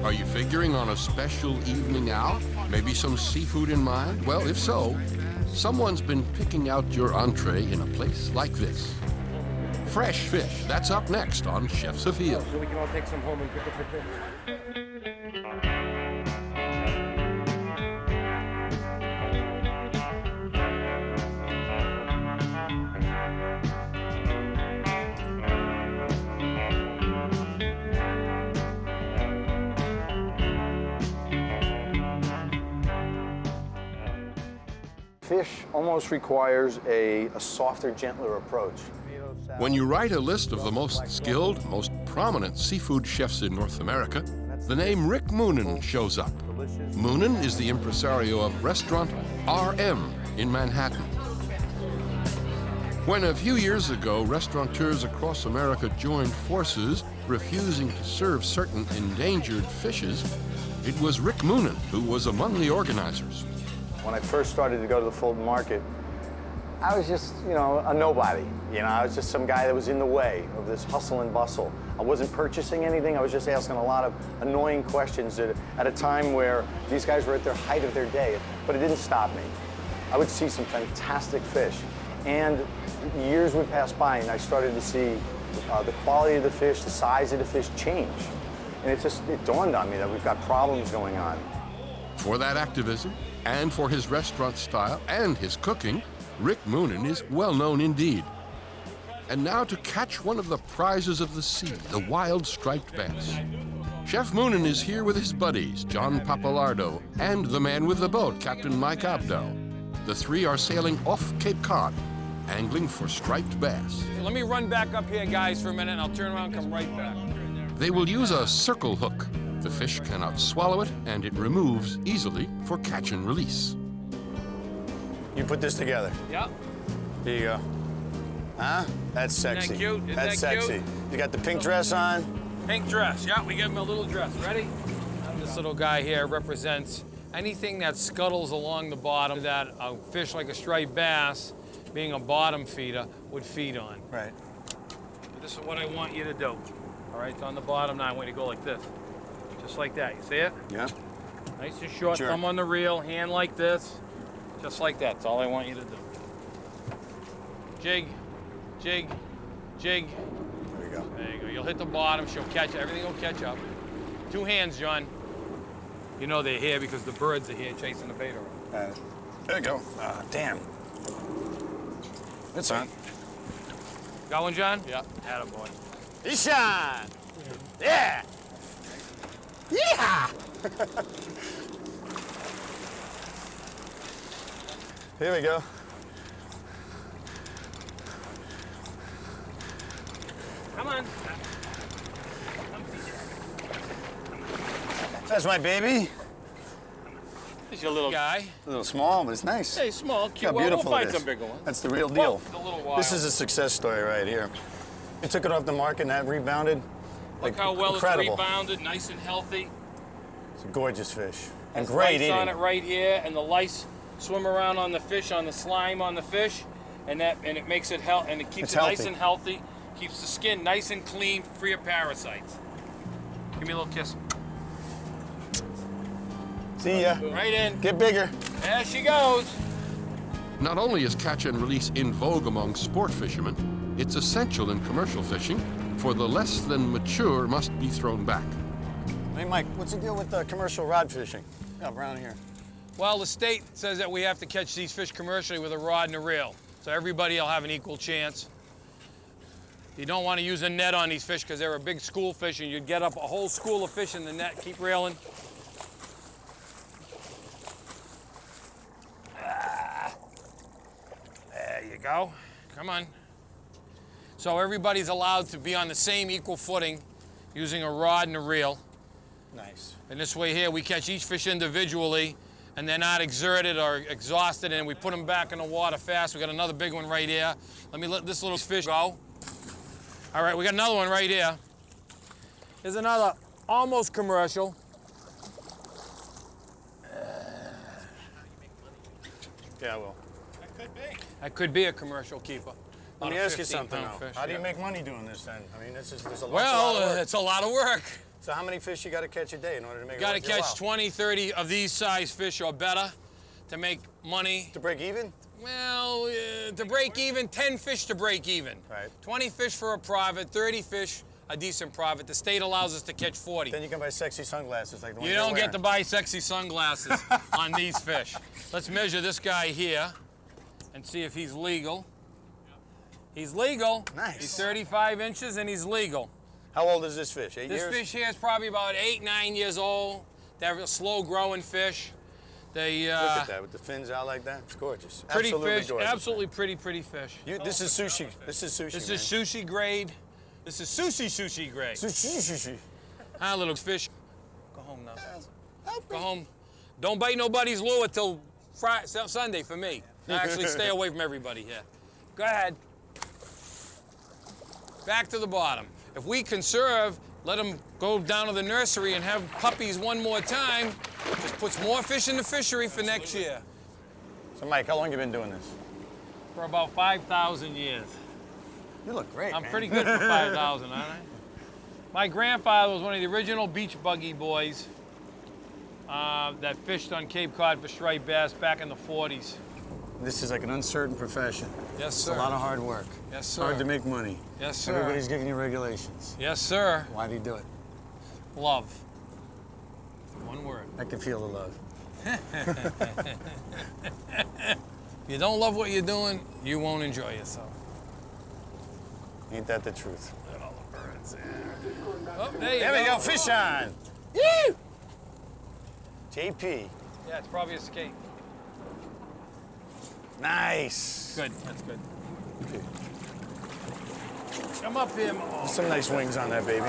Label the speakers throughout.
Speaker 1: Are you figuring on a special evening out? Maybe some seafood in mind? Well, if so, someone's been picking out your entree in a place like this. Fresh fish, that's up next on Chef's Afield.
Speaker 2: So we can all take some home and pick up the fish.
Speaker 3: Fish almost requires a softer, gentler approach.
Speaker 1: When you write a list of the most skilled, most prominent seafood chefs in North America, the name Rick Moonen shows up. Moonen is the impresario of restaurant RM in Manhattan. When a few years ago, restaurateurs across America joined forces, refusing to serve certain endangered fishes, it was Rick Moonen who was among the organizers.
Speaker 3: When I first started to go to the Fulton market, I was just, a nobody. I was just some guy that was in the way of this hustle and bustle. I wasn't purchasing anything. I was just asking a lot of annoying questions at a time where these guys were at their height of their day. But it didn't stop me. I would see some fantastic fish. And years would pass by, and I started to see the quality of the fish, the size of the fish change. And it dawned on me that we've got problems going on.
Speaker 1: For that activism, and for his restaurant style and his cooking, Rick Moonen is well known indeed. And now to catch one of the prizes of the sea, the wild striped bass. Chef Moonen is here with his buddies, John Papalardo, and the man with the boat, Captain Mike Abdo. The three are sailing off Cape Cod, angling for striped bass.
Speaker 4: Let me run back up here, guys, for a minute, and I'll turn around and come right back.
Speaker 1: They will use a circle hook. The fish cannot swallow it, and it removes easily for catch and release.
Speaker 3: You put this together.
Speaker 4: Yep.
Speaker 3: Here you go. Huh? That's sexy.
Speaker 4: Isn't that cute? Isn't
Speaker 3: That's
Speaker 4: that
Speaker 3: sexy.
Speaker 4: cute?
Speaker 3: You got the pink dress on?
Speaker 4: Pink dress, yeah, we give him a little dress. Ready? This little guy here represents anything that scuttles along the bottom that a fish like a striped bass, being a bottom feeder, would feed on.
Speaker 3: Right.
Speaker 4: This is what I want you to do. All right, it's on the bottom now. I want you to go like this. Just like that. You see it?
Speaker 3: Yeah.
Speaker 4: Nice and short,
Speaker 3: Sure.
Speaker 4: thumb on the reel, hand like this. Just like that. That's all I want you to do. Jig, jig, jig.
Speaker 3: There you go.
Speaker 4: There you go. You'll hit the bottom. She'll catch. Everything will catch up. Two hands, John. You know they're here because the birds are here chasing the bait around.
Speaker 3: There you go. Damn. It's on.
Speaker 4: Got one, John? Yeah. Attaboy.
Speaker 3: Ishan! Yeah! Yeah! Here we go.
Speaker 4: Come on.
Speaker 3: That's my baby.
Speaker 4: This is your little guy.
Speaker 3: A little small, but it's nice.
Speaker 4: Hey, small,
Speaker 3: Look
Speaker 4: cute.
Speaker 3: how
Speaker 4: Well,
Speaker 3: beautiful
Speaker 4: we'll
Speaker 3: it
Speaker 4: find
Speaker 3: is.
Speaker 4: some bigger ones.
Speaker 3: That's the real deal.
Speaker 4: Well, a little while.
Speaker 3: This is a success story right here. We took it off the market and that rebounded.
Speaker 4: Look how well
Speaker 3: incredible.
Speaker 4: it's rebounded, nice and healthy.
Speaker 3: It's a gorgeous fish. And
Speaker 4: Has
Speaker 3: great
Speaker 4: lice
Speaker 3: eating.
Speaker 4: on it right here, and the lice swim around on the fish, on the slime on the fish, and it makes it and it keeps
Speaker 3: It's
Speaker 4: it nice
Speaker 3: healthy.
Speaker 4: and healthy, keeps the skin nice and clean, free of parasites. Give me a little kiss.
Speaker 3: See ya.
Speaker 4: Right in.
Speaker 3: Get bigger.
Speaker 4: There she goes.
Speaker 1: Not only is catch and release in vogue among sport fishermen, it's essential in commercial fishing, for the less than mature must be thrown back.
Speaker 3: Hey, Mike, what's the deal with commercial rod fishing? Up around here.
Speaker 4: Well, the state says that we have to catch these fish commercially with a rod and a reel, so everybody will have an equal chance. You don't want to use a net on these fish because they're a big school fish, and you'd get up a whole school of fish in the net. Keep reeling. There you go. Come on. So everybody's allowed to be on the same equal footing using a rod and a reel.
Speaker 3: Nice.
Speaker 4: And this way here, we catch each fish individually, and they're not exerted or exhausted, and we put them back in the water fast. We got another big one right here. Let me let this little fish go. All right, we got another one right here. Here's another almost commercial.
Speaker 3: Yeah, well.
Speaker 4: That could be a commercial keeper.
Speaker 3: Let me ask you something, though.
Speaker 4: Fish.
Speaker 3: How do you make money doing this, then? I mean, there's a lot
Speaker 4: Well,
Speaker 3: of work.
Speaker 4: it's a lot of work.
Speaker 3: So how many fish you got to catch a day in order to make it
Speaker 4: Got to
Speaker 3: worth your
Speaker 4: catch
Speaker 3: while?
Speaker 4: 20, 30 of these size fish or better to make money.
Speaker 3: To break even?
Speaker 4: Well, to break even, 10 fish to break even.
Speaker 3: Right.
Speaker 4: 20 fish for a profit, 30 fish, a decent profit. The state allows us to catch 40.
Speaker 3: Then you can buy sexy sunglasses like the ones
Speaker 4: You
Speaker 3: you're
Speaker 4: don't get to
Speaker 3: wearing.
Speaker 4: buy sexy sunglasses on these fish. Let's measure this guy here and see if he's legal. He's legal.
Speaker 3: Nice.
Speaker 4: He's 35 inches and he's legal.
Speaker 3: How old is this fish? 8
Speaker 4: This
Speaker 3: years?
Speaker 4: fish here is probably about 8, 9 years old. They're a slow-growing fish. They
Speaker 3: Look at that, with the fins out like that. It's gorgeous.
Speaker 4: pretty
Speaker 3: Absolutely
Speaker 4: fish,
Speaker 3: gorgeous.
Speaker 4: absolutely pretty fish.
Speaker 3: This is sushi. This is sushi.
Speaker 4: This
Speaker 3: man.
Speaker 4: is sushi grade. This is sushi grade.
Speaker 3: Sushi.
Speaker 4: Hi, little fish. Go home now. Go home. Don't bite nobody's lure till Sunday for me. Actually, stay away from everybody here. Go ahead. Back to the bottom. If we conserve, let them go down to the nursery and have puppies one more time, just puts more fish in the fishery for next year.
Speaker 3: So, Mike, how long you been doing this?
Speaker 4: For about 5,000 years.
Speaker 3: You look great,
Speaker 4: I'm
Speaker 3: man.
Speaker 4: pretty good for 5,000, aren't I? My grandfather was one of the original beach buggy boys that fished on Cape Cod for striped bass back in the 40s.
Speaker 3: This is like an uncertain profession.
Speaker 4: Yes,
Speaker 3: It's
Speaker 4: sir.
Speaker 3: a lot of hard work.
Speaker 4: Yes,
Speaker 3: It's
Speaker 4: sir.
Speaker 3: hard to make money.
Speaker 4: Yes, sir.
Speaker 3: Everybody's giving you regulations.
Speaker 4: Yes, sir.
Speaker 3: Why do you do it?
Speaker 4: Love. One word.
Speaker 3: I can feel the love.
Speaker 4: If you don't love what you're doing, you won't enjoy yourself.
Speaker 3: Ain't that the truth?
Speaker 4: Look at all the birds there. Oh, there you
Speaker 3: There
Speaker 4: go.
Speaker 3: we go, fish on. Woo! JP.
Speaker 4: Yeah, it's probably a skate.
Speaker 3: Nice.
Speaker 4: Good, that's good. Come up here. Oh,
Speaker 3: Some nice wings on that baby.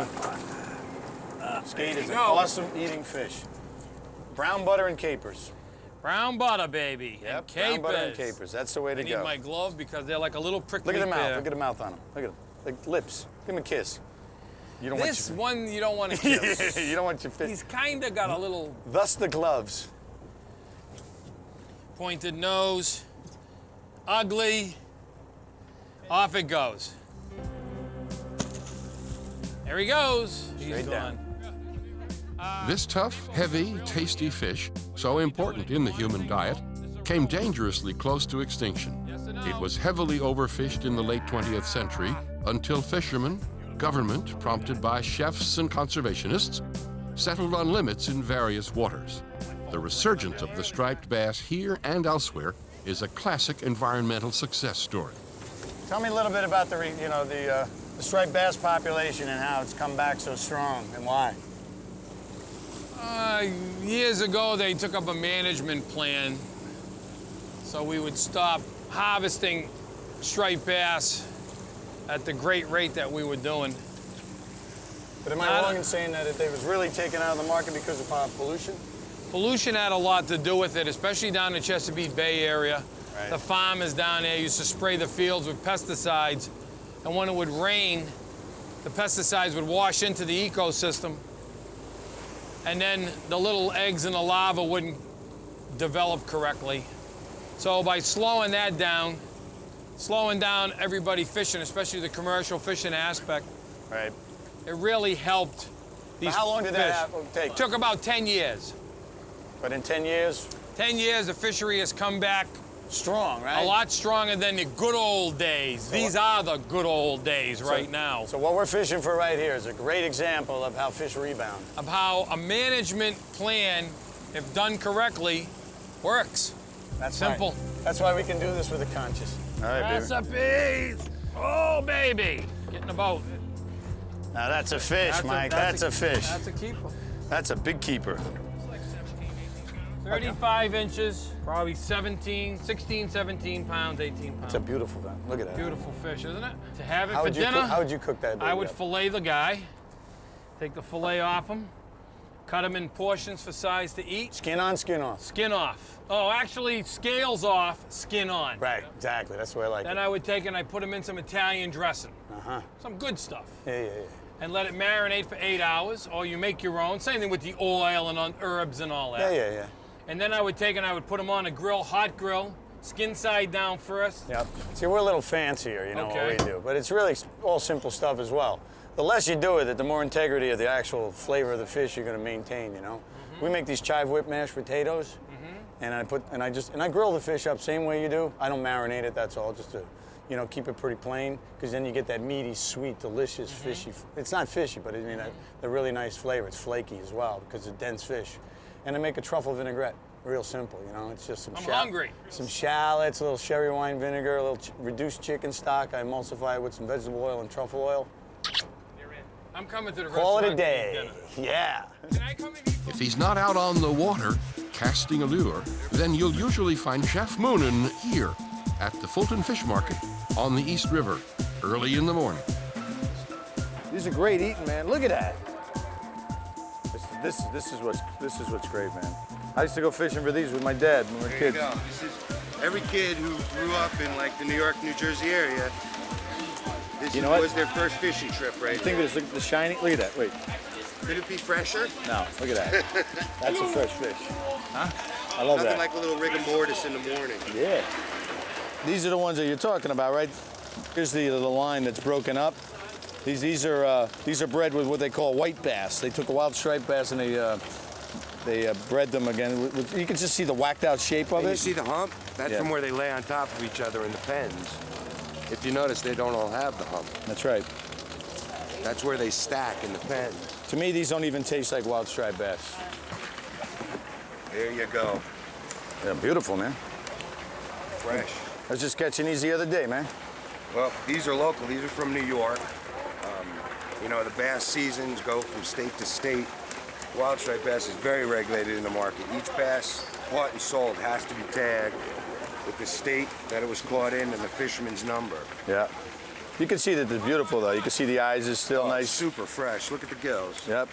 Speaker 3: Skate is an
Speaker 4: go.
Speaker 3: awesome eating fish. Brown butter and capers.
Speaker 4: brown butter, baby.
Speaker 3: Yep,
Speaker 4: And
Speaker 3: brown butter and
Speaker 4: capers.
Speaker 3: capers. That's the way to
Speaker 4: I need
Speaker 3: go.
Speaker 4: my glove because they're like a little prickly
Speaker 3: Look at the mouth.
Speaker 4: pear.
Speaker 3: Look at the mouth on him. Look at him. Like lips. Give him a kiss. You don't
Speaker 4: This
Speaker 3: want
Speaker 4: one you don't want to kiss.
Speaker 3: your, you don't want your fish.
Speaker 4: He's kind of got a little
Speaker 3: Thus the gloves.
Speaker 4: pointed nose, ugly. Off it goes. There he goes. He's
Speaker 3: Straight down.
Speaker 4: gone.
Speaker 1: This tough, heavy, tasty fish, so important in the human diet, came dangerously close to extinction. It was heavily overfished in the late 20th century until fishermen, government, prompted by chefs and conservationists, settled on limits in various waters. The resurgence of the striped bass here and elsewhere is a classic environmental success story.
Speaker 3: Tell me a little bit about the striped bass population and how it's come back so strong and why.
Speaker 4: Years ago, they took up a management plan so we would stop harvesting striped bass at the great rate that we were doing.
Speaker 3: But am I wrong in saying that it was really taken out of the market because of pollution?
Speaker 4: Pollution had a lot to do with it, especially down in the Chesapeake Bay area.
Speaker 3: Right.
Speaker 4: The farmers down there used to spray the fields with pesticides, and when it would rain, the pesticides would wash into the ecosystem, and then the little eggs and the larvae wouldn't develop correctly. So by slowing that down, slowing down everybody fishing, especially the commercial fishing aspect,
Speaker 3: Right.
Speaker 4: it really helped these
Speaker 3: How long did
Speaker 4: fish.
Speaker 3: that take?
Speaker 4: It took about 10 years.
Speaker 3: But in 10 years,
Speaker 4: 10 years, the fishery has come back
Speaker 3: strong, right?
Speaker 4: a lot stronger than the good old days. These are the good old days right now.
Speaker 3: So what we're fishing for right here is a great example of how fish rebound.
Speaker 4: Of how a management plan, if done correctly, works.
Speaker 3: That's
Speaker 4: Simple.
Speaker 3: right. That's why we can do this with a conscience. All right, baby.
Speaker 4: Recipes! Oh, baby! Get in the boat.
Speaker 3: Now that's a fish, Mike. That's a fish.
Speaker 4: That's a keeper.
Speaker 3: That's a big keeper.
Speaker 4: 35 inches, probably 16, 17 pounds, 18 pounds.
Speaker 3: It's a beautiful one. Look at that.
Speaker 4: Beautiful fish, isn't it? To have it
Speaker 3: How
Speaker 4: for
Speaker 3: would you
Speaker 4: dinner,
Speaker 3: cook, how would you cook that baby
Speaker 4: I would
Speaker 3: up?
Speaker 4: fillet the guy, take the fillet off him, cut him in portions for size to eat,
Speaker 3: Skin on, skin off.
Speaker 4: skin off. Oh, actually, scales off, skin on.
Speaker 3: Right, exactly. That's the way I like
Speaker 4: Then
Speaker 3: it.
Speaker 4: I would take and I put him in some Italian dressing,
Speaker 3: Uh-huh.
Speaker 4: some good stuff,
Speaker 3: Yeah.
Speaker 4: and let it marinate for 8 hours, or you make your own. Same thing with the oil and on herbs and all that.
Speaker 3: Yeah.
Speaker 4: And then I would take and I would put them on a grill, hot grill, skin side down first.
Speaker 3: Yep. See, we're a little fancier, you know,
Speaker 4: Okay.
Speaker 3: what we do. But it's really all simple stuff as well. The less you do with it, the more integrity of the actual flavor of the fish you're going to maintain, you know? We make these chive whip mashed potatoes, and I grill the fish up same way you do. I don't marinate it, that's all, just to, you know, keep it pretty plain, because then you get that meaty, sweet, delicious, fishy. It's not fishy, but I mean, a really nice flavor. It's flaky as well, because it's dense fish. And I make a truffle vinaigrette. Real simple, you know, it's just some some shallots, a little sherry wine vinegar, a little reduced chicken stock. I emulsify it with some vegetable oil and truffle oil.
Speaker 4: I'm coming to the
Speaker 3: Call
Speaker 4: restaurant.
Speaker 3: it a day. Yeah.
Speaker 4: Can I come and eat?
Speaker 1: If he's not out on the water casting a lure, then you'll usually find Chef Moonen here at the Fulton Fish Market on the East River early in the morning.
Speaker 3: These are great eating, man. Look at that. This is what's great, man. I used to go fishing for these with my dad when we were kids.
Speaker 5: There you go. This is every kid who grew up in like the New York, New Jersey area. This was their first fishing trip right
Speaker 3: Think
Speaker 5: here.
Speaker 3: of this, the shiny. Look at that. Wait.
Speaker 5: Could it be fresher?
Speaker 3: No. Look at that. That's a fresh fish. Huh? I love
Speaker 5: Nothing
Speaker 3: that.
Speaker 5: like a little rigor mortis in the morning.
Speaker 3: Yeah. These are the ones that you're talking about, right? Here's the line that's broken up. These are bred with what they call white bass. They took a wild striped bass and they bred them again. You can just see the whacked out shape of
Speaker 5: And
Speaker 3: it.
Speaker 5: you see the hump? That's
Speaker 3: Yeah.
Speaker 5: from where they lay on top of each other in the pens. If you notice, they don't all have the hump.
Speaker 3: That's right.
Speaker 5: That's where they stack in the pen.
Speaker 3: To me, these don't even taste like wild striped bass.
Speaker 5: There you go.
Speaker 3: They're beautiful, man.
Speaker 5: Fresh.
Speaker 3: I was just catching these the other day, man.
Speaker 5: Well, these are local. These are from New York. You know, the bass seasons go from state to state. Wild striped bass is very regulated in the market. Each bass bought and sold has to be tagged with the state that it was caught in and the fisherman's number.
Speaker 3: Yeah. You can see that they're beautiful, though. You can see the eyes is still nice.
Speaker 5: Super fresh. Look at the gills.
Speaker 3: Yep.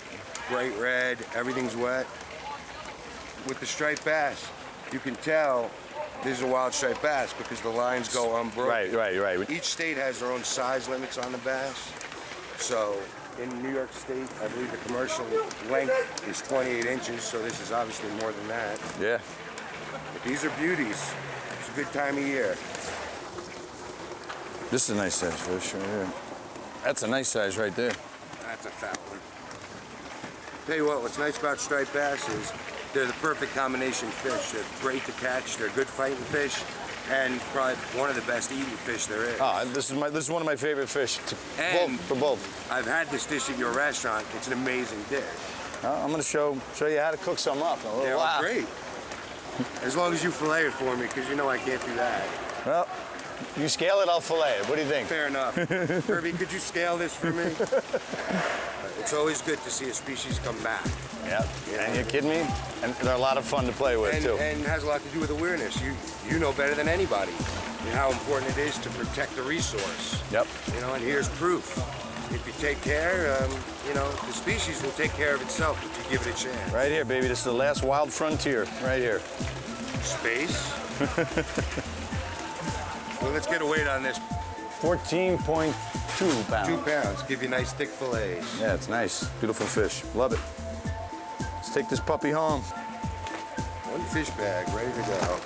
Speaker 5: Bright red. Everything's wet. With the striped bass, you can tell this is a wild striped bass because the lines go unbroken.
Speaker 3: Right.
Speaker 5: Each state has their own size limits on the bass. So in New York State, I believe the commercial length is 28 inches, so this is obviously more than that.
Speaker 3: Yeah.
Speaker 5: But these are beauties. It's a good time of year.
Speaker 3: This is a nice size fish right here. That's a nice size right there.
Speaker 5: That's a fat one. Tell you what's nice about striped bass is they're the perfect combination fish. They're great to catch, they're good fighting fish, and probably one of the best eating fish there is.
Speaker 3: Oh, this is one of my favorite fish. For both.
Speaker 5: I've had this dish at your restaurant. It's an amazing dish.
Speaker 3: I'm going to show you how to cook some up.
Speaker 5: They're great. As long as you fillet it for me, because you know I can't do that.
Speaker 3: Well, you scale it, I'll fillet it. What do you think?
Speaker 5: Fair enough. Herbie, could you scale this for me? It's always good to see a species come back.
Speaker 3: Yeah. And you're kidding me? And they're a lot of fun to play with, too.
Speaker 5: And it has a lot to do with awareness. You know better than anybody how important it is to protect the resource.
Speaker 3: Yep.
Speaker 5: You know, and here's proof. If you take care, you know, the species will take care of itself if you give it a chance.
Speaker 3: Right here, baby. This is the last wild frontier, right here.
Speaker 5: Space. Well, let's get a weight on this.
Speaker 3: 14.2 pounds.
Speaker 5: 2 pounds. Give you nice thick fillets.
Speaker 3: Yeah, it's nice. Beautiful fish. Love it. Let's take this puppy home.
Speaker 5: One fish bag, ready to go.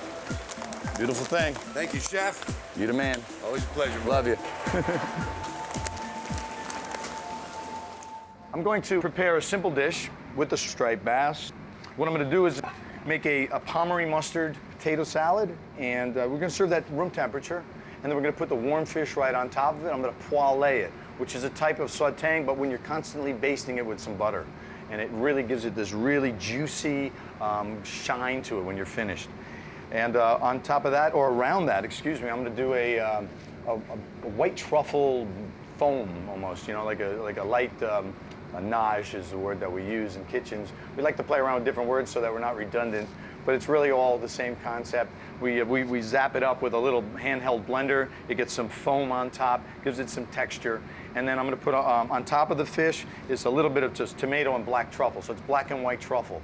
Speaker 3: Beautiful thing.
Speaker 5: Thank you, Chef.
Speaker 3: You the man.
Speaker 5: Always a pleasure.
Speaker 3: Love you. I'm going to prepare a simple dish with the striped bass. What I'm going to do is make a Pommery mustard potato salad, and we're going to serve that room temperature, and then we're going to put the warm fish right on top of it. I'm going to poêler it, which is a type of sautéing, but when you're constantly basting it with some butter. And it really gives it this really juicy shine to it when you're finished. And on top of that, or around that, excuse me, I'm going to do a white truffle foam almost, you know, like a light nage is the word that we use in kitchens. We like to play around with different words so that we're not redundant, but it's really all the same concept. We zap it up with a little handheld blender. It gets some foam on top, gives it some texture. And then I'm going to put on top of the fish is a little bit of just tomato and black truffle. So it's black and white truffle.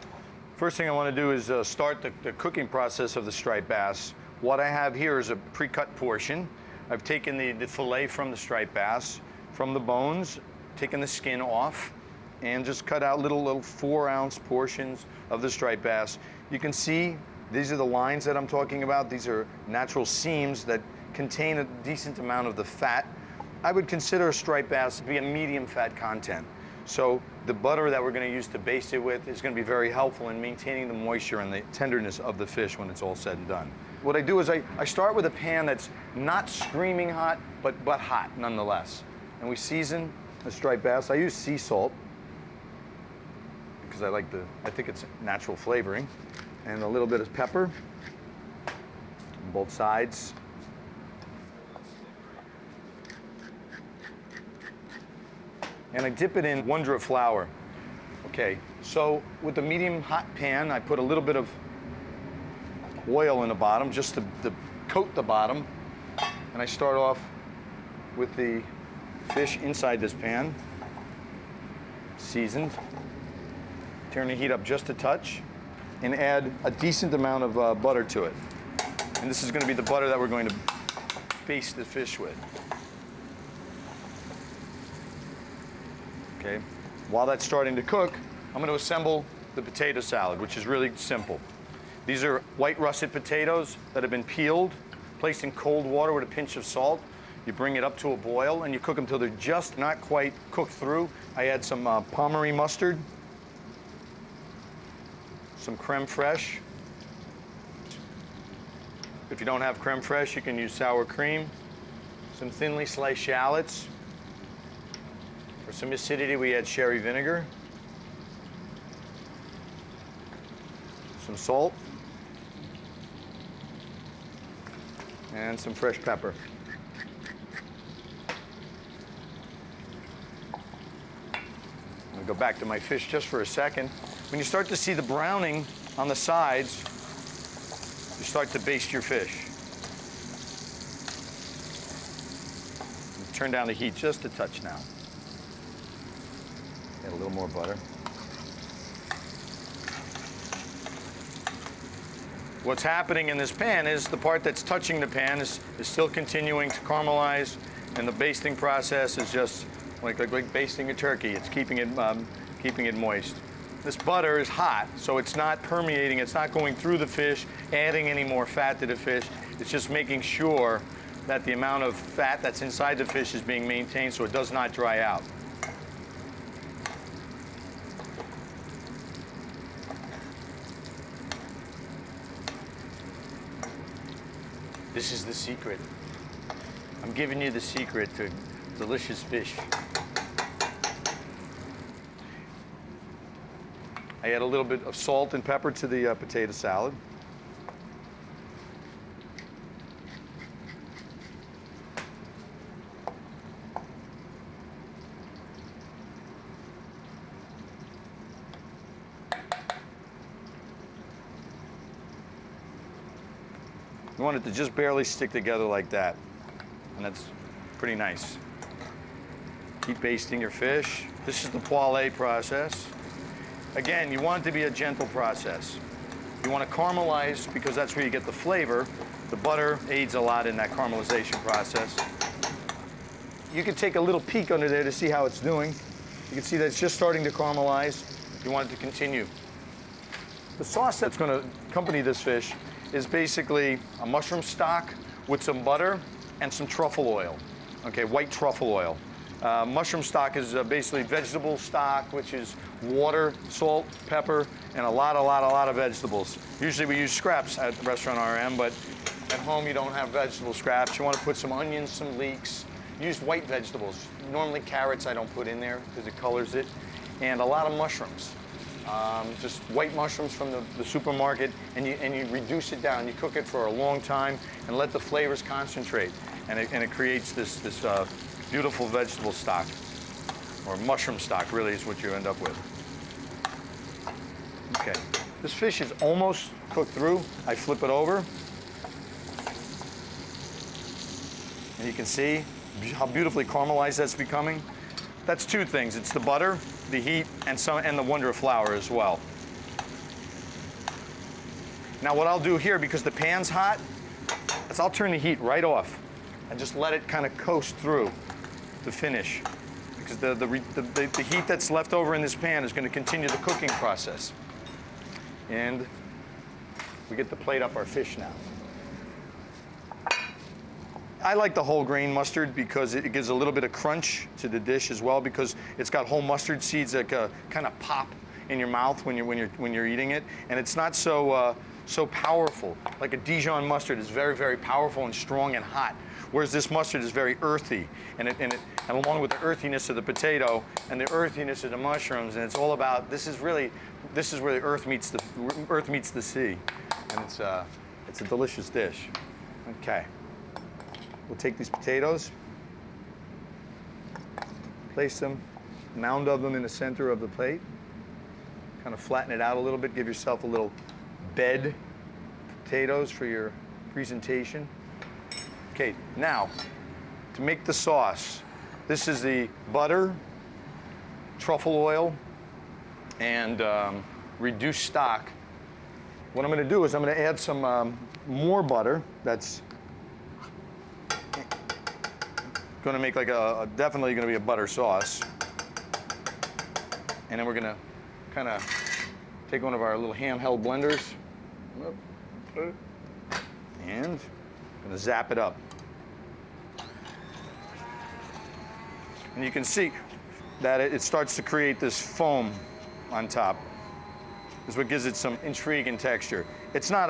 Speaker 3: First thing I want to do is start the cooking process of the striped bass. What I have here is a pre-cut portion. I've taken the fillet from the striped bass, from the bones, taken the skin off, and just cut out little 4-ounce portions of the striped bass. You can see these are the lines that I'm talking about. These are natural seams that contain a decent amount of the fat. I would consider a striped bass to be a medium fat content. So the butter that we're going to use to baste it with is going to be very helpful in maintaining the moisture and the tenderness of the fish when it's all said and done. What I do is I start with a pan that's not screaming hot, but hot nonetheless. And we season the striped bass. I use sea salt because I think it's natural flavoring. And a little bit of pepper on both sides. And I dip it in Wonder flour. Okay, so with the medium hot pan, I put a little bit of oil in the bottom just to coat the bottom. And I start off with the fish inside this pan, seasoned. Turn the heat up just a touch and add a decent amount of butter to it. And this is going to be the butter that we're going to baste the fish with. Okay. While that's starting to cook, I'm going to assemble the potato salad, which is really simple. These are white russet potatoes that have been peeled, placed in cold water with a pinch of salt. You bring it up to a boil and you cook them till they're just not quite cooked through. I add some Pommery mustard, some creme fraiche. If you don't have creme fraiche, you can use sour cream, some thinly sliced shallots. For some acidity, we add sherry vinegar, some salt, and some fresh pepper. I'm going to go back to my fish just for a second. When you start to see the browning on the sides, you start to baste your fish. Turn down the heat just a touch now. Add a little more butter. What's happening in this pan is the part that's touching the pan is still continuing to caramelize, and the basting process is just like basting a turkey. It's keeping it moist. This butter is hot, so it's not permeating, it's not going through the fish, adding any more fat to the fish. It's just making sure that the amount of fat that's inside the fish is being maintained so it does not dry out. This is the secret. I'm giving you the secret to delicious fish. I add a little bit of salt and pepper to the potato salad. You want it to just barely stick together like that, and that's pretty nice. Keep basting your fish. This is the poêlée process. Again, you want it to be a gentle process. You want to caramelize because that's where you get the flavor. The butter aids a lot in that caramelization process. You can take a little peek under there to see how it's doing. You can see that it's just starting to caramelize. You want it to continue. The sauce that's going to accompany this fish is basically a mushroom stock with some butter and some truffle oil, okay, white truffle oil. Mushroom stock is basically vegetable stock, which is water, salt, pepper, and a lot of vegetables. Usually we use scraps at the restaurant RM, but at home you don't have vegetable scraps. You want to put some onions, some leeks. Use white vegetables. Normally carrots I don't put in there because it colors it. And a lot of mushrooms. Just white mushrooms from the supermarket, and you reduce it down. You cook it for a long time and let the flavors concentrate, and it creates this beautiful vegetable stock, or mushroom stock really is what you end up with. Okay, this fish is almost cooked through. I flip it over, and you can see how beautifully caramelized that's becoming. That's two things. It's the butter, the heat, and the Wonder flour as well. Now what I'll do here, because the pan's hot, is I'll turn the heat right off and just let it kind of coast through the finish. Because the heat that's left over in this pan is going to continue the cooking process. And we get to plate up our fish now. I like the whole grain mustard because it gives a little bit of crunch to the dish as well, because it's got whole mustard seeds that kind of pop in your mouth when you're eating it, and it's not so so powerful. Like a Dijon mustard is very, very powerful and strong and hot, whereas this mustard is very earthy, and along with the earthiness of the potato and the earthiness of the mushrooms, and it's all about, this is where the earth meets the sea, and it's a delicious dish. Okay. We'll take these potatoes, place them, mound of them in the center of the plate, kind of flatten it out a little bit, give yourself a little bed of potatoes for your presentation. Okay, now, to make the sauce, this is the butter, truffle oil, and reduced stock. What I'm going to do is I'm going to add some more butter. That's going to make like definitely going to be a butter sauce. And then we're going to kind of take one of our little handheld blenders and going to zap it up. And you can see that it starts to create this foam on top. This is what gives it some intrigue and texture. It's not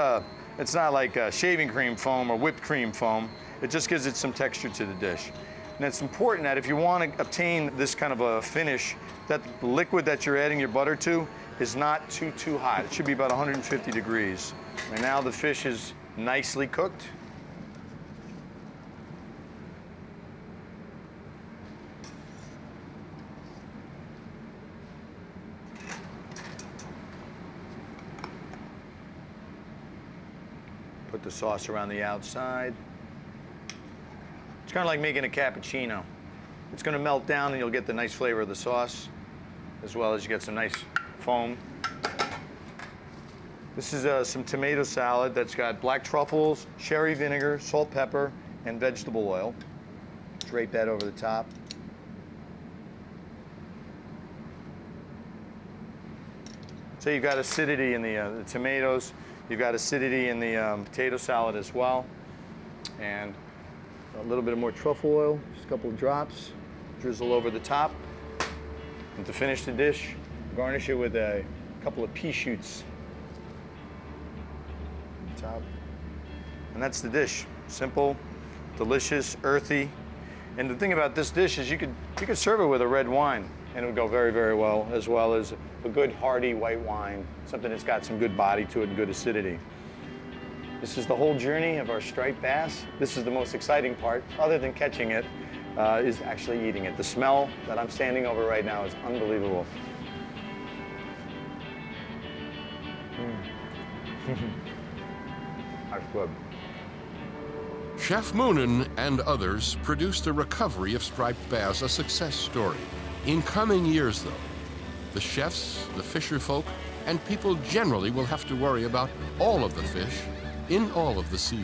Speaker 3: like a shaving cream foam or whipped cream foam. It just gives it some texture to the dish. And it's important that if you want to obtain this kind of a finish, that the liquid that you're adding your butter to is not too hot. It should be about 150 degrees. And now the fish is nicely cooked. Put the sauce around the outside. It's kind of like making a cappuccino. It's going to melt down and you'll get the nice flavor of the sauce, as well as you get some nice foam. This is some tomato salad that's got black truffles, cherry vinegar, salt, pepper, and vegetable oil. Drape that over the top. So you've got acidity in the tomatoes. You've got acidity in the potato salad as well. And a little bit of more truffle oil, just a couple of drops, drizzle over the top. And to finish the dish, garnish it with a couple of pea shoots on top. And that's the dish. Simple, delicious, earthy. And the thing about this dish is you could serve it with a red wine, and it would go very, very well as a good hearty white wine, something that's got some good body to it and good acidity. This is the whole journey of our striped bass. This is the most exciting part, other than catching it, is actually eating it. The smell that I'm standing over right now is unbelievable. That's good.
Speaker 1: Chef Moonen and others produced the recovery of striped bass a success story. In coming years, though, the chefs, the fisher folk, and people generally will have to worry about all of the fish in all of the seas.